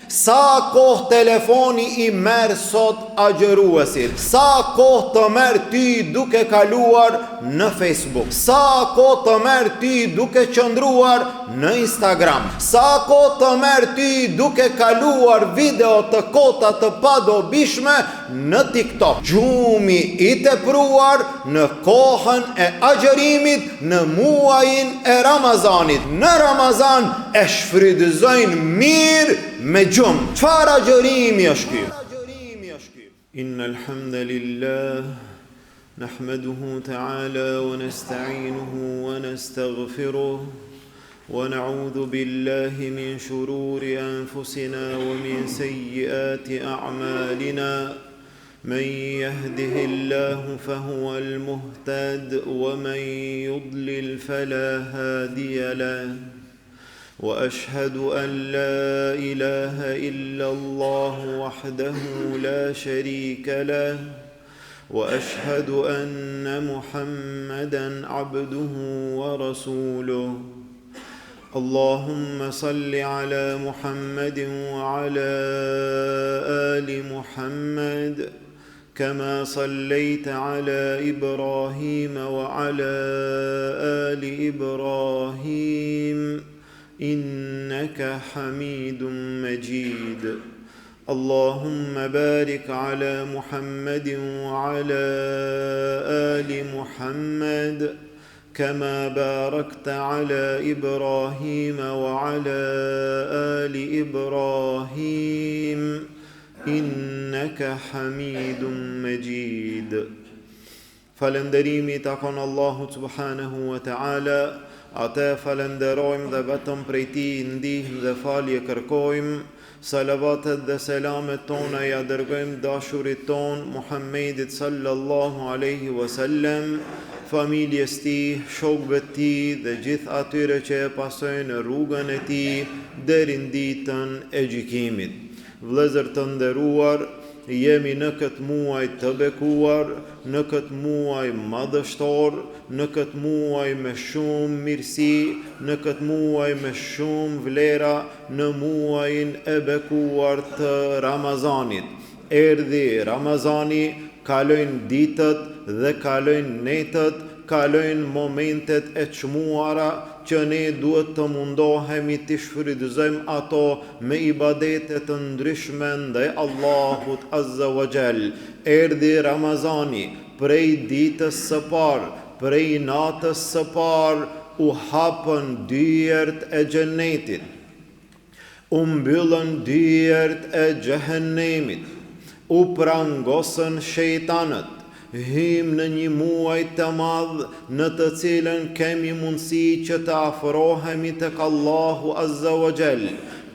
Sa kohë telefoni i merë sot agjëruesit? Sa kohë të merë ty duke kaluar në Facebook? Sa kohë të merë ty duke qëndruar në Instagram? Sa kohë të merë ty duke kaluar video të kota të padobishme në TikTok? Gjumi i tepruar në kohën e agjërimit në muajin e Ramazanit. Në Ramazan e shfrytëzojnë mirë me gjumë. Çfarë agjërimi është ky? Innal hamdalillah nahmaduhu ta'ala wa nasta'inuhu wa nastaghfiruh wa na'udhu billahi min shururi anfusina wa min sayyiati a'malina. من يهده الله فهو المهتد ومن يضلل فلا هادي له وأشهد أن لا إله إلا الله وحده لا شريك له وأشهد أن محمدا عبده ورسوله اللهم صل على محمد وعلى آل محمد كما صليت على إبراهيم وعلى آل إبراهيم إنك حميد مجيد اللهم بارك على محمد وعلى آل محمد كما باركت على إبراهيم وعلى آل إبراهيم إنك حميد مجيد. Falënderimi takon Allahut subhanahu wa ta'ala, atë falenderojmë dhe vetëm prej tij ndihmë dhe falje kërkojmë. Salavatet dhe selamet tona ja dërgojmë dashurit ton Muhammedit sallallahu alaihi wasallam, familjes tij, shokëve të tij dhe gjithë atyre që e pasojnë rrugën e tij deri në ditën e gjykimit. Vëllezër të nderuar, jemi në këtë muaj të bekuar, në këtë muaj madhështor, në këtë muaj me shumë mirësi, në këtë muaj me shumë vlera, në muajin e bekuar të Ramazanit. Erdhi Ramazani, kalojnë ditët dhe kalojnë netët, kalojnë momentet e çmuara që ne duhet të mundohemi të shfrytëzojmë ato me ibadete të ndryshme ndaj Allahut Azza wa Jall. Erdhi Ramazani, prej ditës së parë, prej natës së parë, u hapën dyert e xhenetit, u mbyllën dyert e xhehenemit, u prangosën shejtanët. Hym në një muaj të madh në të cilën kemi mundësi që të afrohemi tek Allahu Azza wa Jall,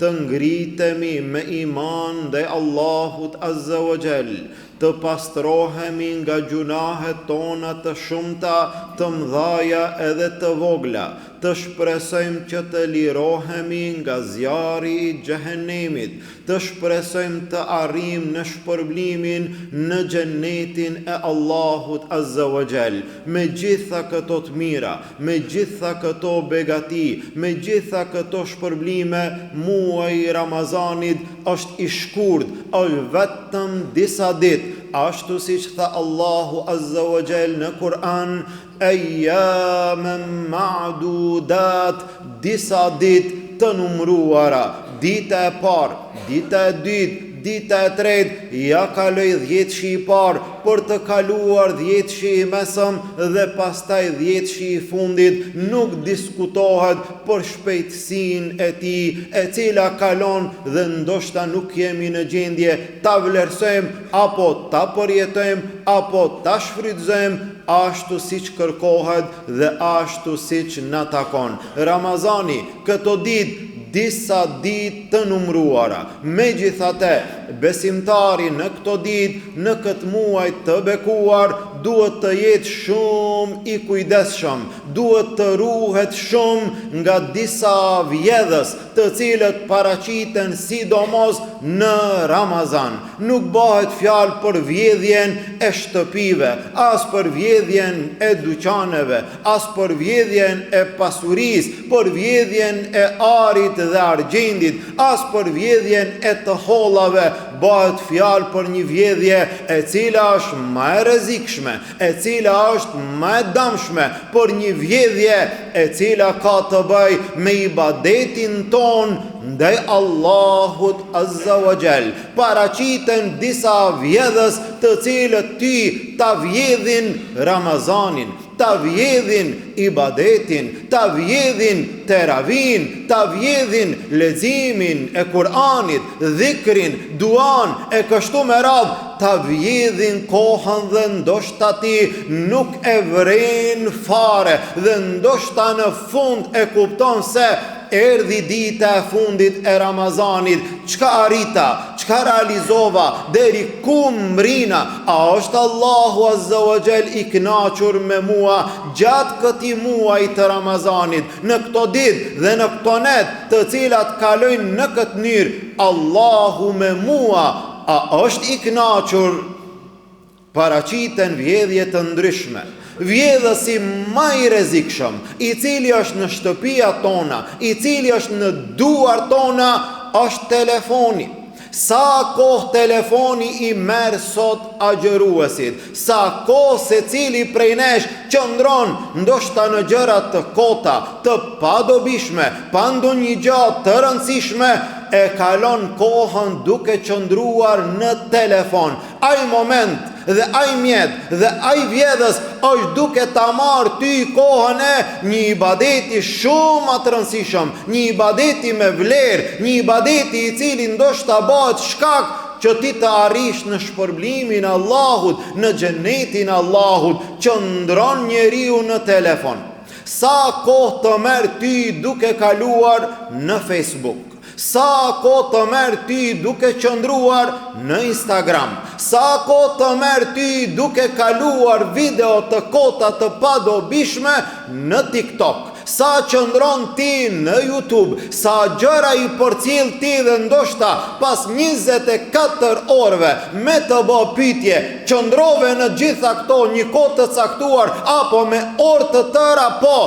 të ngritemi me iman ndaj Allahut Azza wa Jall, të pastrohemi nga gjunahet tona të shumta, të mëdhaja edhe të vogla, të shpresojmë që të lirohemi nga zjarri i xhehenemit, të shpresojmë të arrijmë në shpërblimin në xhenetin e Allahut Azza wa Jall. Me gjitha këto të mira, me gjitha këto begati, me gjitha këto shpërblime, muaji i Ramazanit është i shkurt, është vetëm disa ditë, ashtu siç tha Allahu Azza wa Jall në Kur'an, ayyaman ma'dudat, disa ditë të numruara. Dita e parë, dita e dytë, dita e tretë, ja kaloi 10 i parë për të kaluar 10 i mesëm dhe pastaj 10 i fundit. Nuk diskutohet për shpejtësinë e tij, e cila kalon dhe ndoshta nuk jemi në gjendje ta vlerësojmë apo ta përjetojmë apo ta shfrytëzojmë ashtu siç kërkohet dhe ashtu siç na takon. Ramazani, këto ditë, disa ditë të numruara. Megjithatë, besimtari në këto ditë, në këtë muaj të bekuar, duhet të jetë shumë i kujdesshëm, duhet të ruhet shumë nga disa vjedhës të cilët paraqiten sidomos në Ramazan. Nuk bëhet fjalë për vjedhjen e shtëpive, as për vjedhjen e dyqaneve, as për vjedhjen e pasurisë, për vjedhjen e arit dhe argjendit, as për vjedhjen e të hollave. Bëhet fjalë për një vjedhje e cila është më e rrezikshme, e cila është më e dëmshme, për një vjedhje e cila ka të bëjë me ibadetin ton ndaj Allahut Azza wa Jall. Paraqiten disa vjedhës të cilët ty ta vjedhin Ramazanin, ta vjedhin ibadetin, ta vjedhin teravin, ta vjedhin leximin e Kur'anit, dhikrin, duan e kështu me radhë, ta vjedhin kohën dhe ndoshta ti nuk e vren fare dhe ndoshta në fund e kupton se erdhi dita e fundit e Ramazanit. Çka arrita, çka realizova, deri ku mrina? A është Allahu Azza wa Jall i kënaqur me mua gjatë këtij muaji të Ramazanit, në këto ditë dhe në këto net të cilat kalojnë në këtë mënyrë? Allahu me mua, a është i kënaqur? Paraqiten vjedhje të ndryshme. Vjedhësi më i rrezikshëm, i cili është në shtëpia tona, i cili është në duar tona, është telefoni. Sa kohë telefoni i merr sot agjëruesit, sa kohë secili prej nesh qëndron ndoshta në gjëra të kota, të padobishme, pa ndonjë gjë të rëndësishme, e kalon kohën duke qëndruar në telefon. Ai moment dhe ai mjet dhe ai vjedhës është duke ta marrë ty kohën e një ibadeti shumë të rëndësishëm, një ibadeti me vlerë, një ibadeti i cili ndoshta bëhet shkak që ti të arrish në shpërblimin e Allahut, në xhenetin e Allahut. Qëndron njeriu në telefon. Sa kohë të merr ty duke kaluar në Facebook? Sa kohë të merr ty duke qëndruar në Instagram? Sa kohë të merr ty duke kaluar video të kota të padobishme në TikTok? Sa qëndron ti në YouTube? Sa gjëra i përcjell ti dhe ndoshta pas 24 orëve me të bë pyetje, qëndrove në gjitha këto një kohë të caktuar apo me orë të tëra, po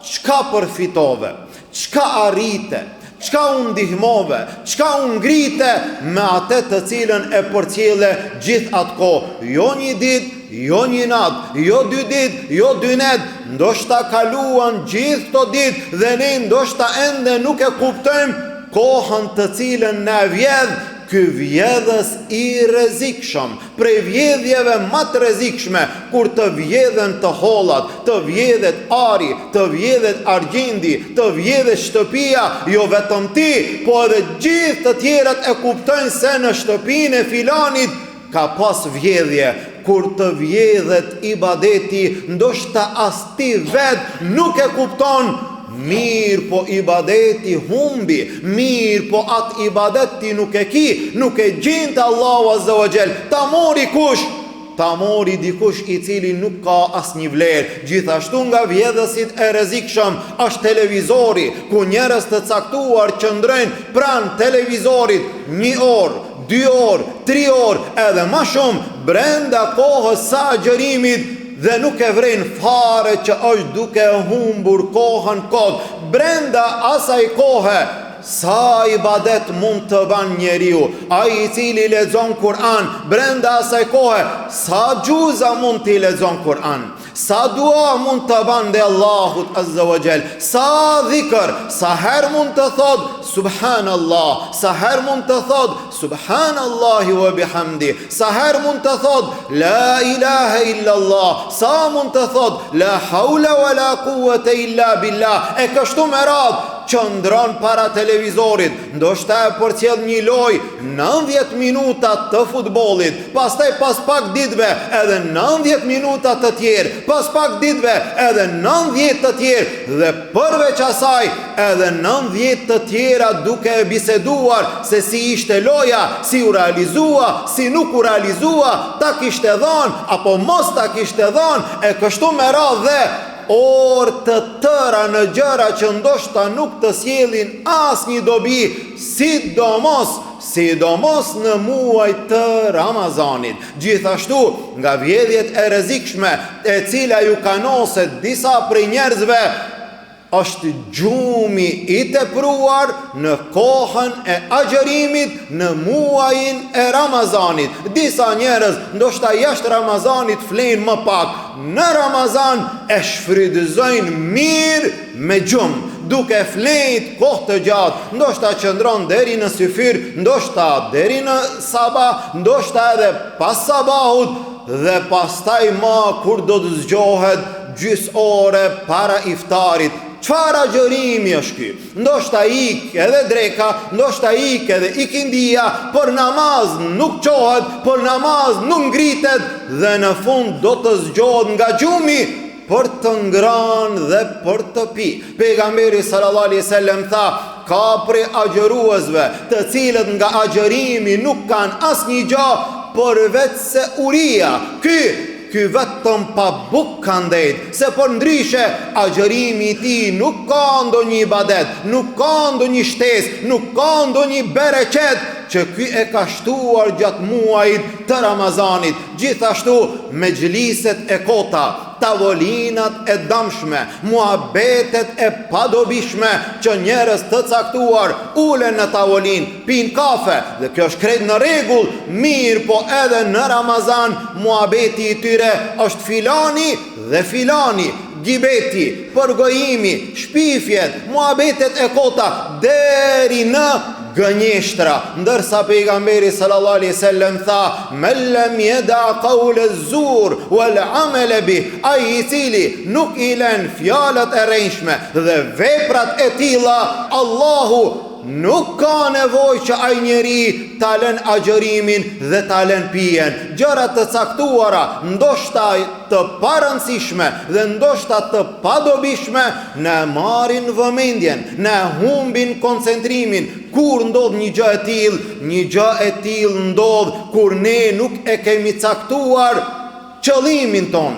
çka përfitove? Çka arrite? Çka u ndihmove, çka u ngrite me atë të cilën e përcjelle gjithë atë kohë? Jo një ditë, jo një natë, jo 2 ditë, jo 2 net, ndoshta kaluan gjithë këto ditë dhe ne ndoshta ende nuk e kuptojmë kohën të cilën na vjedh ky vjedhës i rrezikshëm, prej vjedhjeve më të rrezikshme, kur të vjedhen të hollat, të vjedhet ari, të vjedhet argjendi, të vjedhet shtëpia, jo vetëm ti, po edhe gjithë të tjerat e kuptojnë se në shtëpinë e filanit ka pas vjedhje. Kur të vjedhet ibadeti, ndoshta as ti vet nuk e kupton. Mirë po ibadeti humbi, mirë po atë ibadet ti nuk e ki, nuk e gjinte Allahu Azza wa Jall. Ta mori kush? Ta mori dikush i cili nuk ka asnjë vlerë. Gjithashtu nga vjedhësit e rrezikshëm është televizori, ku njerëz të caktuar qëndrojnë pranë televizorit 1 orë, 2 orë, 3 orë, edhe më shumë brenda kohës së agjërimit, dhe nuk e vren fare që është duke humbur kohën kot. Brenda asaj kohe, sa ibadet mund të ban njeriu? Ai i cili lexon Kur'an, brenda asaj kohe, sa gjuza mund t'i lexon Kur'an? Sa dua mund të ban dhe Allahut Azza wa Jall? Sa dhikr? Sa her mund të thot Subhanallah? Sa her mund të thot Subhanallahi wa bihamdi? Sa her mund të thot La ilaha illallah? Sa mund të thot La hawla wa la quwwata illa billah? E kështu me radhë, qëndron para televizorit, ndoshta e përcjell një lojë 90 minuta të futbollit, pastaj pas pak ditëve edhe 90 minuta të tjerë, pas pak ditëve edhe 90 të tjerë dhe përveç asaj edhe 90 të tjera duke e biseduar se si ishte loja, si u realizua, si nuk u realizua, ta kishte dhënë apo mos ta kishte dhënë, e kështu me radhë dhe orë të tëra në gjëra që ndoshta nuk të sjellin asnjë dobi, sidomos në muaj të Ramazanit. Gjithashtu, nga vjedhjet e rrezikshme e cila ju kanoset disa prej njerëzve, është gjumi i tepruar në kohën e agjërimit në muajin e Ramazanit. Disa njerëz ndoshta jashtë Ramazanit flenë më pak, në Ramazan e shfrytëzojnë mirë me gjumë, duke flet kohë të gjatë, ndoshta qëndron deri në syfyr, ndoshta deri në sabah, ndoshta edhe pas sabahut dhe pastaj ma kur do të zgjohet gjys ore para iftarit. Çfarë agjërimi është ky? Ndoshta ik edhe dreka, ndoshta ik edhe ikindia, por namaz nuk qohet, por namaz nuk ngritet dhe në fund do të zgjohet nga gjumi për të ngrënë dhe për të pi. Pejgamberi sallallahu alaihi wasallam tha, ka prej agjëruesve të cilët nga agjërimi nuk kanë asnjë gjë përveç se uria. Ky vetëm pa buk kanë dhejt, se për ndryshe agjërimi i tij nuk ka ndonjë ibadet, nuk ka ndonjë shtesë, nuk ka ndonjë bereqet që ky e ka shtuar gjatë muajit të Ramazanit. Gjithashtu mexhliset e kota, tavolinat e dëmshme, muhabetet e padobishme që njerëz të caktuar ulen në tavolin, pin kafe, dhe kjo është krejt në rregull, mirë, po edhe në Ramazan muhabeti i tyre është filani dhe filani, gibeti, përgojimi, shpifjet, muhabetet e kota deri në gënjeshtra, ndërsa pejgamberi sallallahu alaihi wasallam tha, "Men lam yada qawl az-zur wal amal bih", ai i cili nuk i lën fjalët e rrënjshme dhe veprat e tilla, Allahu nuk ka nevojë që ai njeri ta lën agjërimin dhe ta lën pijen. Gjëra të caktuara, ndoshta të parëndësishme dhe ndoshta të padobishme, në marrin vëmendjen, në humbin koncentrimin. Kur ndodh një gjë e tillë, një gjë e tillë ndodh kur ne nuk e kemi caktuar qëllimin ton,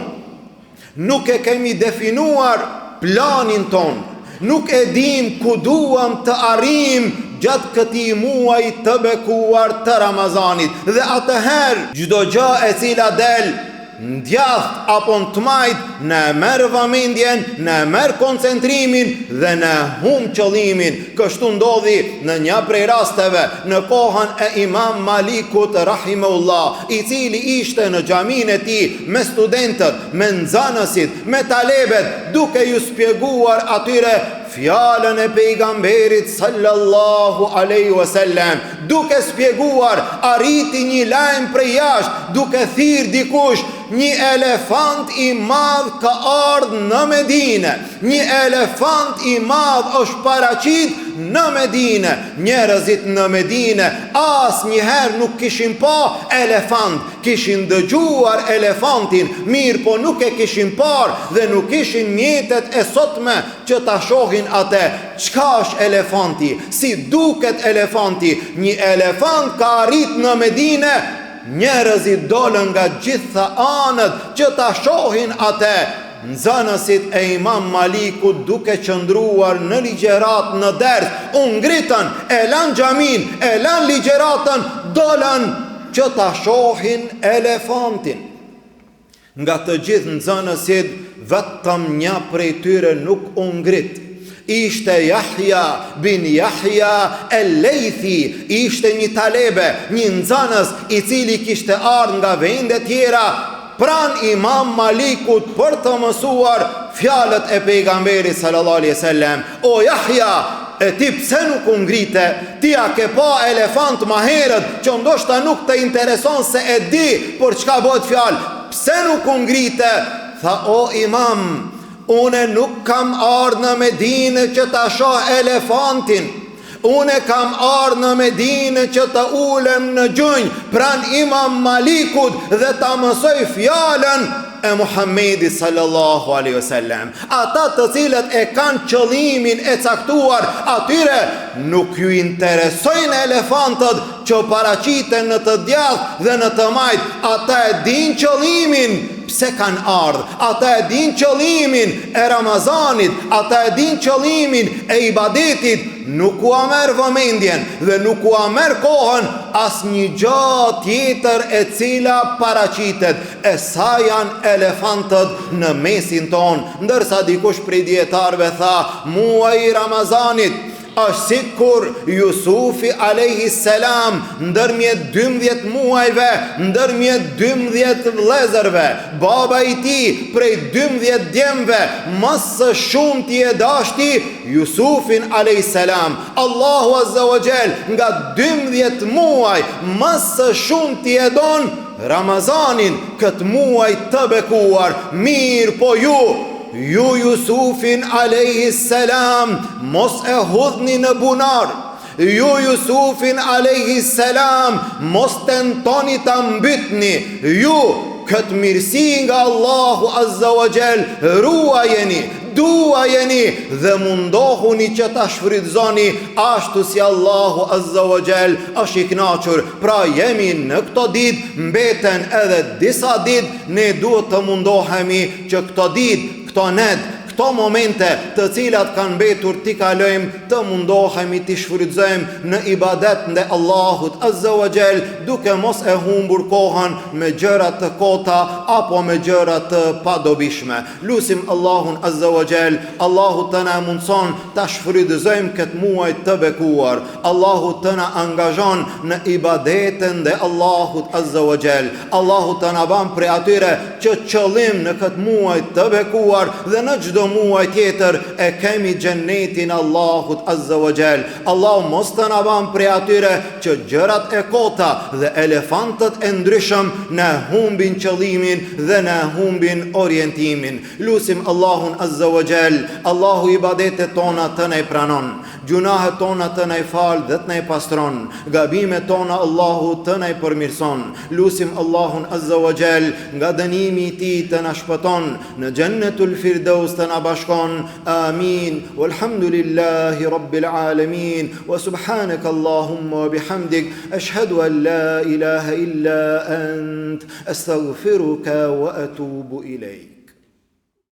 nuk e kemi definuar planin ton, nuk e dim ku duam të arrijm gjatë këtij muaji të bekuar të Ramazanit. Dhe atëherë çdo gjë e cila del ndjath apo në tmajt, në merr vëmendjen, në merr koncentrimin dhe në humb qëllimin. Kështu ndodhi në një prej rasteve në kohën e Imam Malikut rahimahullah, i cili ishte në xhamin e tij me studentët, me nxënësit, me talebet, duke ju shpjeguar atyre fjalën e pejgamberit sallallahu alaihi wasallam, duke shpjeguar, arriti një lajm prej jashtë, duke thirr dikush, një elefant i madh ka ardhur në Medinë. Një elefant i madh është paraqit në Medinë. Njerëzit në Medinë asnjëherë nuk kishin pa elefant, kishin dëgjuar elefantin, mirë po nuk e kishin parë dhe nuk kishin mjetet e sotme që ta shohin atë. Çka është elefanti? Si duket elefanti? Një elefant ka arrit në Medinë. Njerëzit dolën nga gjitha anët që ta shohin atë. Nxënësit e Imam Malikut duke qëndruar në ligjerat në ders, u ngritën, e lan xhamin, e lan ligjeratën, dolën që ta shohin elefantin. Nga të gjithë nxënësit, vetëm një prej tyre nuk u ngrit. Ishte Yahya bin Yahya el-Laythi, ishte një talebe, një nxënës i cili kishte ardhur nga vende tjera pran Imam Malikut për të mësuar fjalët e pejgamberit sallallahu alaihi wasallam. O Yahya, e ti pse nuk u ngrite? Ti a ke pa elefant më herët që ndoshta nuk të intereson se e di për çka bëhet fjalë. Pse nuk u ngrite? Tha, o Imam, Une nuk kam ardhur në Medinë që ta shoh elefantin. Une kam ardhur në Medinë që të ulem në gjunjë pran Imam Malikut dhe ta mësoj fjalën e Muhammedit sallallahu alaihi wasallam. Ata të cilët e kanë qëllimin e caktuar, atyre nuk ju interesojnë elefantët që paraqiten në të djathtë dhe në të majt. Ata e din qëllimin pse kanë ardhur. Ata e din qëllimin e Ramazanit, ata e din qëllimin e ibadetit. Nuk u merr vëmendjen dhe nuk u merr kohën asnjë gjë tjetër e cila paraqitet. E sa janë elefantët në mesin ton. Ndërsa dikush prej dietarëve tha, muaji i Ramazanit është sikur Jusufi alayhis salam ndërmjet 12 muajve, ndërmjet 12 vëllezërve, baba i tij prej 12 djemve, më së shumti e dashti Jusufin alayhis salam. Allahu azza wa jall nga 12 muaj më së shumti e don Ramazanin, këtë muaj të bekuar. Mirë po ju Jusufin alayhis salam mos e hudhni në bunar. Ju Jusufin alayhis salam mos tentoni ta mbytni. Ju këtë mirësi nga Allahu azza wa jall ruajeni, duajeni dhe mundohuni që ta shfrytëzoni ashtu si Allahu azza wa jall është i kënaqur. Pra jemi në këto ditë, mbeten edhe disa ditë, ne duhet të mundohemi që këto ditë, këto net, këto momente të cilat kanë mbetur t'i kalojmë, të mundohemi t'i shfrytëzojmë në ibadet ndaj Allahut azza wa jall, duke mos e humbur kohën me gjëra të kota apo me gjëra të padobishme. Lusim Allahun azza wa jall, Allahu të na mundson ta shfrytëzojmë këtë muaj të bekuar. Allahu të na angazhon në ibadeten ndaj Allahut azza wa jall. Allahu të na bën prej atyre që qëllim në këtë muaj të bekuar dhe në çdo muaj tjetër e kemi xhennetin Allahut azza wa jall. Allahu mos të na bën prej atyre që gjërat e kota dhe elefantët e ndryshëm na humbin qëllimin dhe na humbin orientimin. Lusim Allahun azza wa jall, Allahu ibadetet tona të na pranon, gjunahet tona të na fal dhe të na pastron, gabimet tona Allahu të na përmirëson. Lusim Allahun azza wa jall, nga dënimi i tij të na shpëton, në Jannatul Firdaus të na bashkon. Amin. Walhamdulillahi rabbil alamin. Wa subhanaka Allahumma wa bihamdik, ashhadu an la ilaha illa ant, astaghfiruka wa atubu ilayk.